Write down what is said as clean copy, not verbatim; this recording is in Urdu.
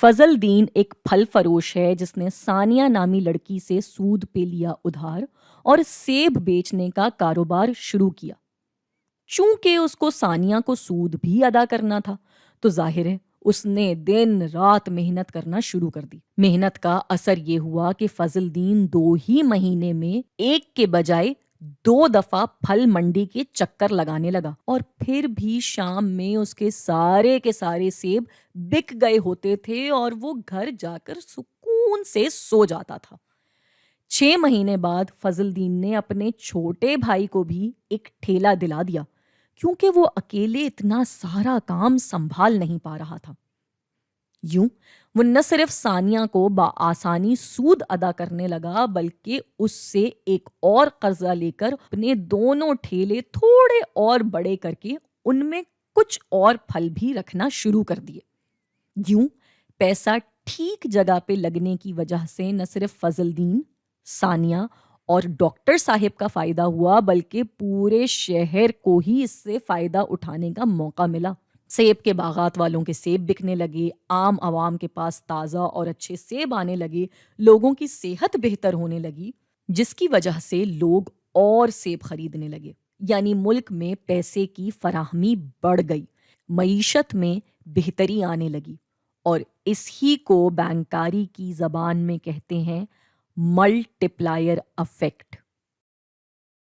فضل دین ایک پھل فروش ہے جس نے ثانیہ نامی لڑکی سے سود پہ لیا ادھار اور سیب بیچنے کا کاروبار شروع کیا۔ چونکہ اس کو ثانیہ کو سود بھی ادا کرنا تھا تو ظاہر ہے اس نے دن رات محنت کرنا شروع کر دی۔ محنت کا اثر یہ ہوا کہ فضل دین 2 ہی مہینے میں ایک کے بجائے 2 دفعہ پھل منڈی کے چکر لگانے لگا، اور پھر بھی شام میں اس کے سارے سیب بک گئے ہوتے تھے اور وہ گھر جا کر سکون سے سو جاتا تھا۔ 6 مہینے بعد فضل دین نے اپنے چھوٹے بھائی کو بھی ایک ٹھیلا دلا دیا، کیونکہ وہ اکیلے اتنا سارا کام سنبھال نہیں پا رہا تھا۔ یوں وہ نہ صرف ثانیہ کو بآسانی سود ادا کرنے لگا بلکہ اس سے ایک اور قرضہ لے کر اپنے دونوں ٹھیلے تھوڑے اور بڑے کر کے ان میں کچھ اور پھل بھی رکھنا شروع کر دیے۔ یوں پیسہ ٹھیک جگہ پہ لگنے کی وجہ سے نہ صرف فضل دین، ثانیہ اور ڈاکٹر صاحب کا فائدہ ہوا بلکہ پورے شہر کو ہی اس سے فائدہ اٹھانے کا موقع ملا۔ سیب کے باغات والوں کے سیب بکنے لگے، عام عوام کے پاس تازہ اور اچھے سیب آنے لگے، لوگوں کی صحت بہتر ہونے لگی، جس کی وجہ سے لوگ اور سیب خریدنے لگے۔ یعنی ملک میں پیسے کی فراہمی بڑھ گئی، معیشت میں بہتری آنے لگی، اور اس ہی کو بینکاری کی زبان میں کہتے ہیں ملٹی پلائر افیکٹ۔